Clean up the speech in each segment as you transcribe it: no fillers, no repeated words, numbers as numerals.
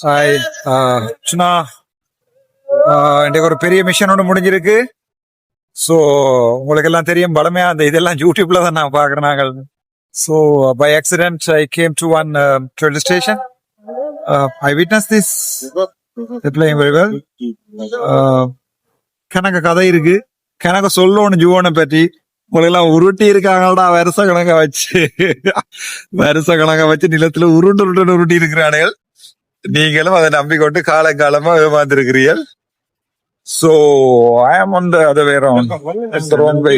Hi சுனா, இன்றைக்கு ஒரு பெரிய மிஷன் ஒன்று முடிஞ்சிருக்கு. ஸோ உங்களுக்கு எல்லாம் தெரியும், பலமே அந்த இதெல்லாம் யூடியூப்ல தான் நான் பார்க்குறேன் நாங்கள். So by accident I came to one train station. I witness this playing very well. கணக்கு கதை இருக்கு, கணக்கு சொல்லணும் ஜுவனை பற்றி. உங்களெல்லாம் உருட்டி இருக்காங்கடா வருஷ கணக்கா வச்சு, வருஷ கணக்கா வச்சு நிலத்துல உருட்டி இருக்கிறார்கள். நீங்களும் அதை நம்பிக்கொண்டு காலங்காலமா ஏமாந்திருக்கிறீர்கள். So I am on the other way around. It's the wrong way.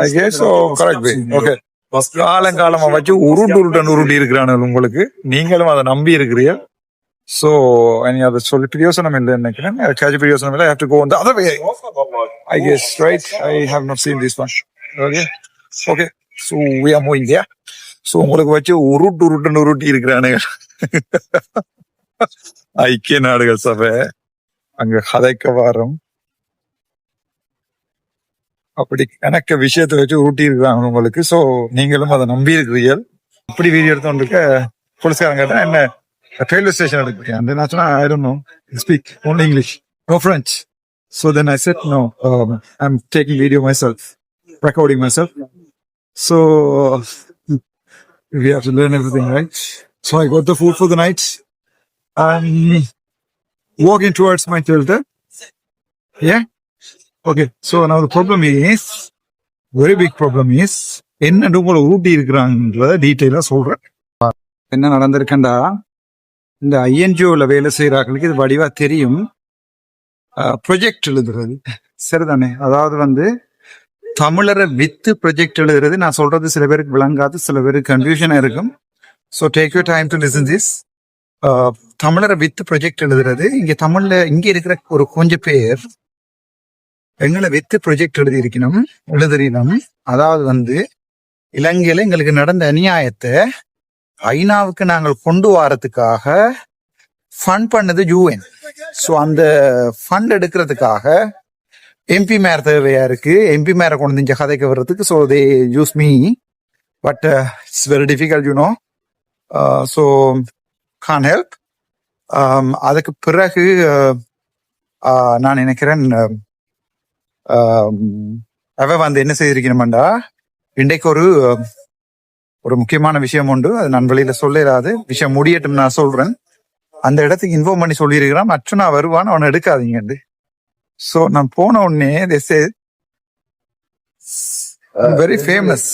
I guess so, correct way. Okay. காலங்காலமா வச்சு உருட்டி இருக்கிறார்கள் உங்களுக்கு. நீங்களும் அதை நம்பி இருக்கிறீர்கள். So any other சொல்லி பிரியோசனம் இல்லை நினைக்கிறேன். காஜி பிரியோசனம் இல்லை. I have to go on the other way. I guess, right? I have not seen this one. Okay. Okay. So we are moving there. So உங்களுக்கு வச்சு உருட்டி இருக்கிறானுங்க. ஐக்கிய நாடுகள் சபை அங்க கதைக்க வாரம் அப்படி கணக்க விஷயத்தை வச்சு ஊட்டி இருக்காங்க உங்களுக்கு. சோ நீங்களும் அதை நம்பி இருக்கிறீர்கள். அப்படி வீடியோ எடுத்தோன்றிருக்க போலீஸ்காரங்க கேட்டா என்ன ரயில்வே ஸ்டேஷன் எடுக்கிறேன். அந்த நான் சொன்னா I don't know, speak only English, no French. So then I said no, I'm taking video myself, recording myself. So we have to learn everything, right? So I got the food for the night. I'm walking towards my shelter. Yeah. Okay. So now the problem is, very big problem is, என்ன உங்களை ஊட்டி இருக்கிறாங்கன்றத டீட்டெயிலா சொல்றேன். என்ன நடந்திருக்கண்டா, இந்த ஐஎன்ஜிஓல வேலை செய்யறாங்களுக்கு இது வடிவா தெரியும். ப்ரொஜெக்ட் எழுதுறது சரிதானே? அதாவது தமிழரை வித்து ப்ரொஜெக்ட் எழுதுறது. நான் சொல்றது சில பேருக்கு விளங்காது, சில பேருக்கு கன்ஃபியூஷனா இருக்கும். So take your time to listen this. தமிழரை வித்து ப்ரொஜெக்ட் எழுதுறது. இங்க தமிழ்ல இங்க இருக்கிற ஒரு கொஞ்சம் பேர் எங்களை வித்து ப்ரொஜெக்ட் எழுதுறீனம். அதாவது இலங்கையில எங்களுக்கு நடந்த அநியாயத்தை ஐநாவுக்கு நாங்கள் கொண்டு வரதுக்காக ஃபண்ட் பண்ணது UN. ஸோ அந்த ஃபண்ட் எடுக்கிறதுக்காக எம்பி மேர் தேவையா இருக்கு. எம்பி மேரை கொண்டு இங்க கதைக்க வர்றதுக்கு. So they use me, but it's very difficult, you know. So can't help. அதுக்கு பிறகு நான் நினைக்கிறேன் அவ என்ன செய்திருக்கணும்டா, இன்றைக்கு ஒரு முக்கியமான விஷயம் உண்டு. அது நான் வெளியில சொல்லிடாது, விஷயம் முடியட்டும் நான் சொல்றேன். அந்த இடத்துக்கு இன்ஃபார்ம் பண்ணி சொல்லியிருக்கிறான். மற்ற நான் வருவான், அவனை எடுக்காதீங்க. ஸோ நான் போன உடனே very famous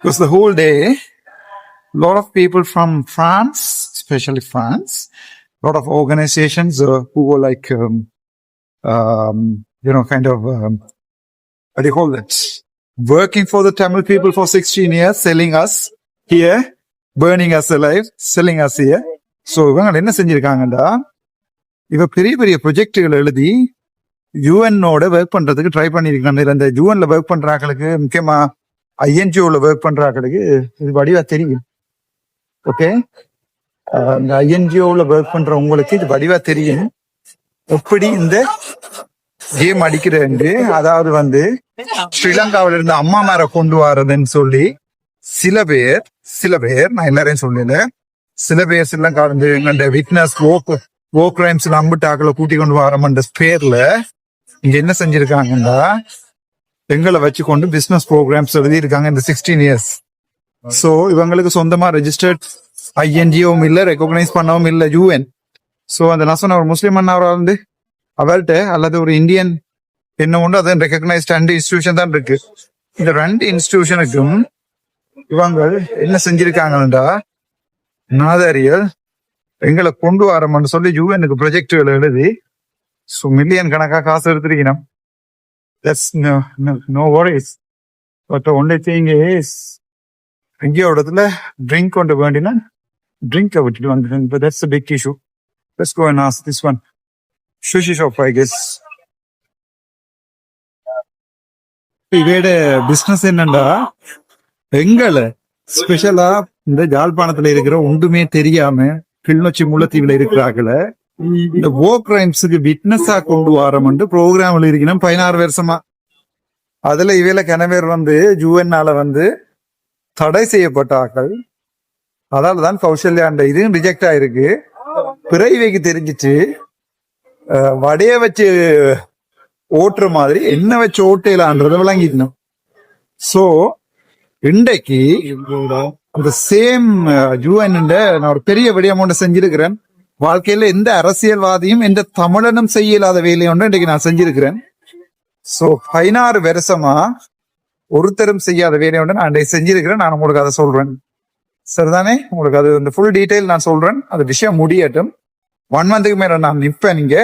because the whole day lot of people from France, especially France, lot of organizations who were like kind of what do you call that, working for the Tamil people for 16 years, selling us here, burning us alive, selling us here. So இவங்க என்ன செஞ்சிருக்காங்கடா, இவ பெரிய பெரிய ப்ரொஜெக்டுகள் எழுதி யூஎன்னோட work பண்றதுக்கு try பண்ணிருக்காங்க. இந்த யூஎன்ல work பண்றாங்களுக்கு, முக்கியமா ஐஎன்ஜிஓல ஒர்க் பண்றாங்களுக்கு இது வடிவா தெரியும். ஓகே, இந்த ஐஎன்ஜிஓல ஒர்க் பண்ற உங்களுக்கு இது வடிவா தெரியும் எப்படி இந்த கேம் அடிக்கிறது. அதாவது ஸ்ரீலங்காவில இருந்து அம்மா மேர கொண்டு வரதுன்னு சொல்லி சில பேர் நான் எல்லாரையும் சொல்லல, சில பேர் ஸ்ரீலங்காவில இருந்து எங்க விட்னஸ் ஓ கிரைம்ஸ் நம்பிட்டாக்களை கூட்டி கொண்டு வரமன்ற பேர்ல இங்க என்ன செஞ்சிருக்காங்கன்னா, எங்களை வச்சு கொண்டு பிசினஸ் ப்ரோக்ராம்ஸ் எழுதி இருக்காங்க இந்த 16 இயர்ஸ். சோ இவங்களுக்கு சொந்தமா ரெஜிஸ்டர்ட் ஐஎன்ஜிஓவும் இல்ல, ரெகக்னைஸ் பண்ணவும் இல்ல UN. சோ அந்த நான் சொன்ன ஒரு முஸ்லீம் அண்ணாவரா அவர்கிட்ட அல்லது ஒரு இந்தியன் என்ன உண்டு, அது ரெகக்னைஸ்ட் 2 இன்ஸ்டிடியூஷன் தான் இருக்கு. இந்த 2 இன்ஸ்டிடியூஷனுக்கும் இவங்க என்ன செஞ்சிருக்காங்கடா, நாதாரியல் எங்களை கொண்டு வரமான்னு சொல்லி யூஎனுக்கு ப்ரொஜெக்டுகள் எழுதி மில்லியன் கணக்கா காசு எடுத்திருக்கணும். That's no worries. But the only thing is, எங்கேயோ இடத்துல ட்ரிங்க் கொண்டு வேண்டினா ட்ரிங்கை விட்டுட்டு வந்துட்டேன். But that's a big issue. Let's go and ask this one. Sushi shop, I guess. இவையோட பிசினஸ் என்னண்டா, எங்களை ஸ்பெஷலா இந்த ஜாழ்ப்பாணத்துல இருக்கிற ஒன்றுமே தெரியாம கிளிநொச்சி முல்லைத்தீவுல இருக்கிறாங்கள இந்த ஓ கிரைம்ஸுக்கு விட்னஸா கொண்டு வரோம்னு ப்ரோக்ராம் இருக்கணும் 16 வருஷமா. அதுல இவையில கனவேர் யூஎன்னால தடை செய்யப்பட்ட ஆக்கள். அதாலதான் கௌசல்யா இதுவும் ரிஜெக்ட் ஆயிருக்கு. பிறவைக்கு தெரிஞ்சிட்டு வடைய வச்சு ஓட்டுற மாதிரி என்ன வச்சு ஓட்டையிலான்றத விளங்கிடணும். சோ இன்றைக்கு அந்த சேம் யூஎன் நான் ஒரு பெரிய விடயமோட செஞ்சிருக்கிறேன். வாழ்க்கையில எந்த அரசியல்வாதியும் எந்த தமிழனும் செய்யலாத வேலையை ஒன்று இன்றைக்கு நான் செஞ்சிருக்கிறேன். சோ 16 வருஷமா ஒருத்தரும் செய்யாத வேலையை ஒன்று நான் இன்றைக்கு செஞ்சிருக்கிறேன். நான் உங்களுக்கு அதை சொல்றேன், சரிதானே? உங்களுக்கு அது இந்த ஃபுல் டீட்டெயில் நான் சொல்றேன். அது விஷயம் முடியட்டும். 1 மந்த்துக்கு மேல நான் நிப்பேன் இங்க.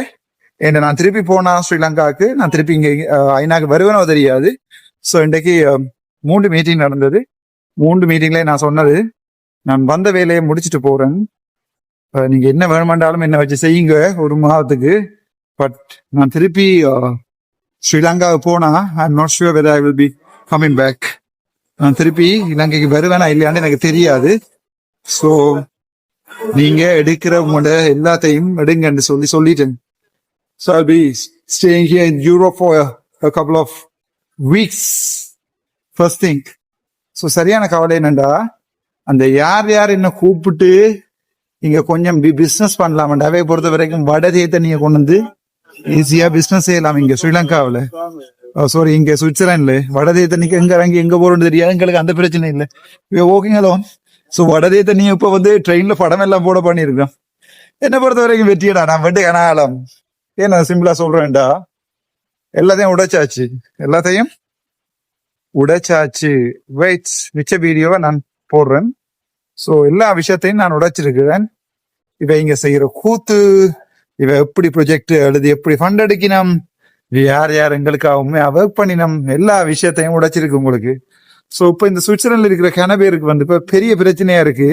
என்ன நான் திருப்பி போனா ஸ்ரீலங்காவுக்கு, நான் திருப்பி இங்க ஐநாக்கு வருவேனோ தெரியாது. ஸோ இன்றைக்கு 3 மீட்டிங் நடந்தது. 3 மீட்டிங்ல நான் சொன்னது, நான் வந்த வேலையை முடிச்சுட்டு போறேன், நீங்க என்ன வேணுமென்றாலும் என்ன வச்சு செய்யுங்க 1 மாதத்துக்கு. பட் நான் திருப்பி ஸ்ரீலங்காவுக்கு போனா I am not sure whether I will be coming back. நான் திருப்பி இலங்கைக்கு வருவேனா இல்லையான்னு எனக்கு தெரியாது. ஸோ நீங்க எடுக்கிற எல்லாத்தையும் எடுங்கன்னு சொல்லிட்டேன். So I'll be staying here in Europe for a couple of weeks. First thing. So சரியான கவலை என்னண்டா, அந்த யார் என்ன கூப்பிட்டு இங்க கொஞ்சம் பிசினஸ் பண்ணலாம்டா. அவை பொறுத்த வரைக்கும் வடதே தண்ணியை கொண்டு வந்து ஈஸியா பிசினஸ் செய்யலாம் இங்க ஸ்ரீலங்காவில. சாரி, இங்க சுவிட்சர்லாண்ட்ல வடதே தண்ணிக்கு எங்க இறங்கி எங்க போறோம்னு தெரியாது. எங்களுக்கு அந்த பிரச்சனை இல்லை. ஓகேங்க அலோன். ஸோ வடதே தண்ணி இப்ப வந்து ட்ரெயின்ல படம் எல்லாம் போட பண்ணிருக்கோம். என்னை பொறுத்த வரைக்கும் வெற்றியடா. நான் வெட்டு கனாலம் ஏன் சிம்பிளா சொல்றேன்டா, எல்லாத்தையும் உடைச்சாச்சு. வெயிட், மிச்ச வீடியோவை நான் போடுறேன். ஸோ எல்லா விஷயத்தையும் நான் உடைச்சிருக்கிறேன். இவ இங்க செய்யற கூத்து, இவ எப்படி ப்ரொஜெக்ட் எழுதி எப்படி ஃபண்ட் அடிக்கணும், யார் எங்களுக்காக உண்மையா ஒர்க் பண்ணினோம், எல்லா விஷயத்தையும் உடைச்சிருக்கு உங்களுக்கு. ஸோ இப்போ இந்த சுவிட்சர்லாண்ட்ல இருக்கிற கனபேருக்கு வந்து இப்ப பெரிய பிரச்சனையா இருக்கு.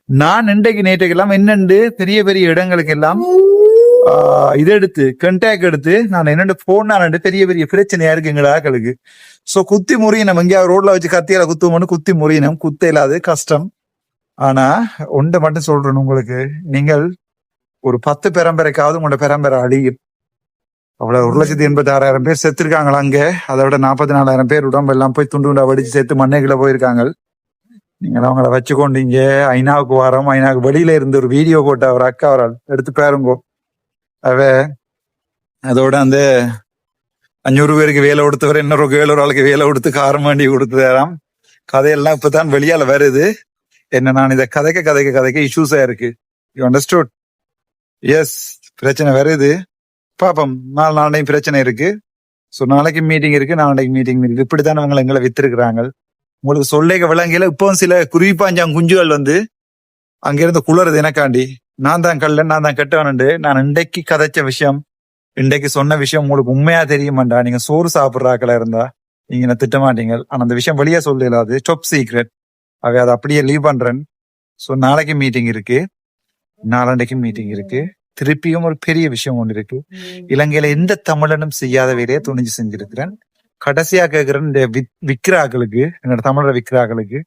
நான் இன்றைக்கு நேற்றுக்கெல்லாம் என்னண்டு பெரிய பெரிய இடங்களுக்கு எல்லாம் இதை எடுத்து கண்டாக்ட் எடுத்து நான் என்னென்ன போன் பெரிய பெரிய பிரச்சனையா இருக்கு எங்க ஆக்களுக்கு. சோ குத்தி முறியணும், எங்கேயாவது ரோட்ல வச்சு கத்தியால குத்துவோம்னு குத்தி முறியணும். குத்த இல்லாது கஷ்டம். ஆனா ஒன்றை மட்டும் சொல்றேன் உங்களுக்கு, நீங்கள் ஒரு 10 பரம்பரைக்காவது உங்களோட பரம்பரை அழியும். அவ்வளவு 1,86,000 பேர் செத்துருக்காங்களா அங்க. அதை விட 44,000 பேர் உடம்பு எல்லாம் போய் துண்டு வடிச்சு சேர்த்து மண்ணைக்குள்ள போயிருக்காங்க. நீங்க அவங்கள வச்சுக்கொண்டீங்க. ஐநாவுக்கு வரோம், ஐநாவுக்கு வெளியில இருந்து ஒரு வீடியோ போட்ட ஒரு அக்கா அவரால் எடுத்து பாருங்கோ. அதோட அந்த 500 பேருக்கு வேலை கொடுத்தவர் இன்னொரு 700 ஆளுக்கு வேலை கொடுத்து காரம் வண்டி கொடுத்துறாம். கதையெல்லாம் இப்பதான் வெளியால வருது. என்ன நான் இதை கதைக்க இஷ்யூஸா இருக்கு. You understood? எஸ், பிரச்சனை வருது. பாப்போம், நாளைக்கு பிரச்சனை இருக்கு. ஸோ நாளைக்கு மீட்டிங் இருக்கு, நாளைக்கு மீட்டிங் இருக்கு. இப்படித்தான் அவங்க எங்களை வித்திருக்கிறாங்க. உங்களுக்கு சொல்லேக விளங்கில. இப்பவும் சில குருவிப்பாஞ்சாங் குஞ்சுகள் வந்து அங்கிருந்து குளறுது எனக்காண்டி. நான் தான் கல்லன், நான் தான் கெட்டவனு. நான் இன்றைக்கு கதைச்ச விஷயம், இன்றைக்கு சொன்ன விஷயம் உங்களுக்கு உண்மையா தெரியுமாண்டா. நீங்க சோறு சாப்பிட்றாக்களா இருந்தா நீங்க என்ன திட்ட மாட்டீங்க. ஆனா அந்த விஷயம் வெளியே சொல்லலாது, டாப் சீக்ரெட். அதை அப்படியே லீவ் பண்றேன். ஸோ நாளைக்கு மீட்டிங் இருக்கு, நாளைக்கு மீட்டிங் இருக்கு. திருப்பியும் ஒரு பெரிய விஷயம் ஒன்று இருக்கு. இலங்கையில எந்த தமிழனும் செய்யாத வேலையை துணிஞ்சு செஞ்சிருக்கிறேன். கடைசியா கேட்கிறேன், இந்த விக்ராக்களுக்கு, என்னோட தமிழரை விக்ராக்களுக்கு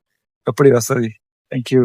எப்படி வசதி. தேங்க்யூ.